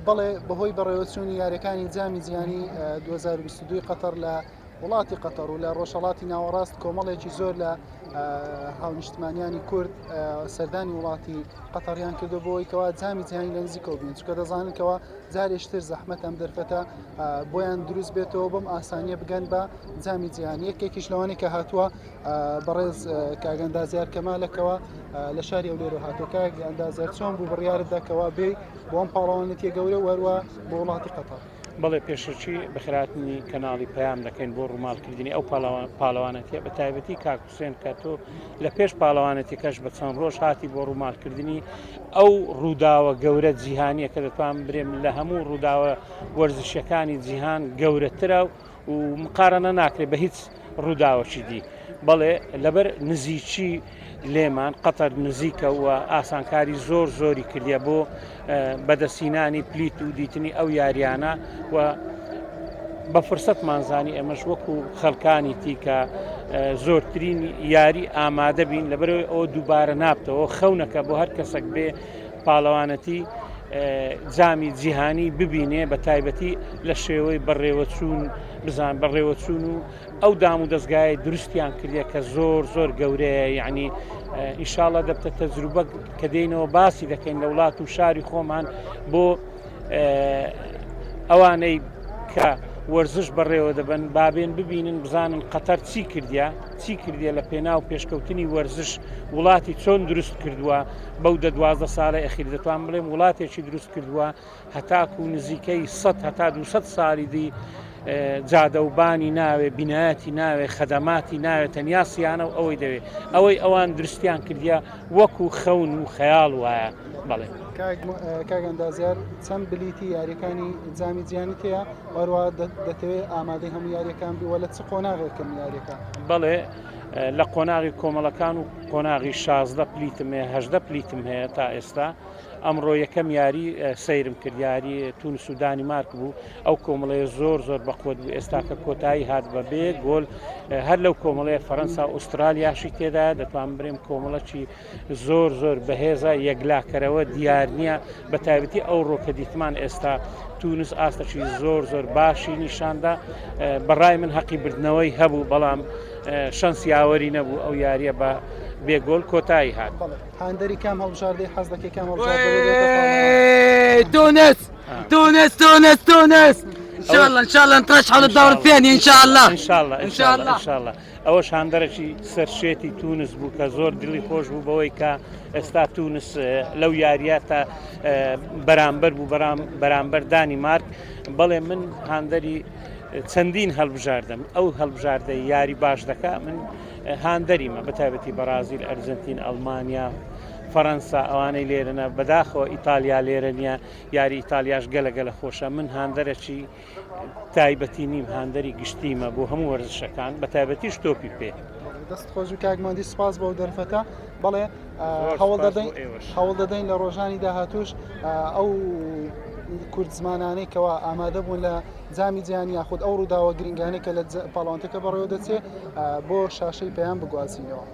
بەڵێ بەهۆی بەڕێوەچوونی یاریەکانی جامی جیهانی 2022 قەتەر لە وڵاتی قەتەر و لە ڕۆژهەڵاتی ناوەڕاست کۆمەڵێکی زۆر لە هاونیشتمانیانی کورد سەردانی وڵاتی قەتەریان کردو بۆی کەوا جامی جیهانی لە نزیکەوە بین، چونکە دەزانن کەوا جارێشتر زەحمەت ئەم دەرفەتە بۆیان دروست بێتەوە بەم ئاسانیە بگەن بە جامی جیهانی. یەکێکیش لەوانەیە کە هاتووە بەڕێز کاگەندازیار کەمالەکەوە لە شاری ئەولێرە هاتووە. کاگەندازیار چۆن بوو بڕیارتدا کەوا بێ بۆ ئەم پاڵەوانێتیە گەورە وەروە بۆ وڵاتی قەتەر؟ بەڵێ پێشەچی بەخراتی کەناڵی پەیام دەکەین بۆ ڕووماڵکردنی ئەو پاڵەوانەتیە بە تایبەتی کاک حوسێن کە تۆ لە پێش پاڵەوانەتێکەش بە چەند ڕۆژ هاتی بۆ ڕووماڵکردنی ئەو ڕووداوە گەورە جیهانیە کە دەتوان برێم لە هەموو ڕووداوە وەرزشەکانی جیهان گەورەترە و مقارنە ناکرێت بە هیچ ڕووداوەشی دی. بەڵێ لەبەر نزیکی لێمان قەتەر نزیکە و ئاسانکاری زۆری کردیە بۆ بەدەستینانی پلیت و دیتنی ئەو یاریانە و بە فرسەتمانزانی ئەمەش وەکو خەڵکانی تیکە زۆرترین یاری ئامادە بین لەبەرەوەی ئەوە دووبارە نابتەوە خەونەکە بۆ هەر کەسێک بێ پاڵەوانەتی جامی جیهانی ببینێ بە تایبەتی لە شێوەی بەڕێوەچوون بزان بەڕێوەچوون و ئەو دام و دەستگای دروستیان کردە کە زۆر گەورەیە. یعنی ئینشاڵڵا دەبتە تەجروبە کە دێنەوە باسی دەکەین لە وڵات و شاری خۆمان بۆ ئەوانەی کە وەرزش بەڕێوە دەبن بابێن ببینن بزانن قەتەر چی کردیە لە پێناو پێشکەوتنی وەرزش وڵاتی چۆن دروست کردووە. بەو 12 ساڵە ئەخیر دەتوان بڵێم وڵاتێکی دروست کردووە هەتاکو نزیکەی 100 هەتا 200 ساڵی دی جادەوبانی ناوێ بینایەتی ناوێ خەدەماتی ناوێت تەنیا سیانە و ئەوەی دەوێت ئەوەی ئەوان دروستیان کردیا وەکو خەون و خەیاڵ وایە. بەڵێ کاگەندازیار چەند بلیتی یاریەکانی جامی جیهانی تەیە وەروە دەتەوێت ئامادەی هەموو یاریەکان بیوە لە چ قۆناغێکم یاریەکان؟ بەڵێ لە قۆناغی کۆمەڵەکان و قۆناغی 16 پلیتم هەیە 18 پلیتم هەیە تا ئێستا. ئەمڕۆ یەکەم یاری سەیرم کرد یاری تونس و دانیمارک بوو ئەو کۆمەڵەیە زۆر بەخۆت بوو ئێستا کە کۆتایی هات بە بێ گۆل هەر لەو کۆمەڵەیە فەرەنسا ئوسترالیاشی تێدا دەتوان برێم کۆمەڵەکی زۆر بەهێزە یەکلاکەرەوە دیار نییە بە تایبەتی ئەو ڕۆکە دیتمان ئێستا تونس ئاستەی زۆر باشی نیشاندا. بەڕای من حەقی بردنەوەی هەبوو بەڵام شەنسی یاوەری نەبوو ئەو یاریە بە بێگۆل کۆتایی هات. هاندەری کام هەڵبژاردەی حەز دەکەی کام تونس ان شاء الله نترشح على الدور الثاني ان شاء الله ان شاء الله ئەوەش هاندەرێکی سەرشێتی تونس بوو کە زۆر دڵی خۆش بوو بەوەی کە ئێستا تونس لەو یاریاتە بەرامبەر بوو بەرامبەر دانیمارک. بەڵێ من هاندەری چەندین هەڵبژاردەم ئەو هەڵبژاردەی یاری باش دەکا من هاندەریمە بە تایبەتی بەرازیل ئەرجنتین ئەڵمانیا فەرەنسا ئەوانەی لێرەنە بەداخەوە ئیتالیا لێرە نیە یاری ئیتالیاش گەلە خۆشە. من هاندەرێکی تایبەتی نیم هاندەری گشتیمە بۆ هەموو وەرزشەکان بە تایبەتیش تۆپی پێ. دەست خۆش و کاگماندی سپاس بەو دەرفەتە. بەڵێ هەوڵ دەدەین لە ڕۆژانی داهاتوش ئەو کورد زمانانەی کەوا ئامادە بوون لە جامی جیهانی یاخود ئەو ڕووداوە گرنگانەی کە لە پاڵەوانتەکە بەڕێوە دەچێت بۆ شاشەی پەیام بگوازینەوە.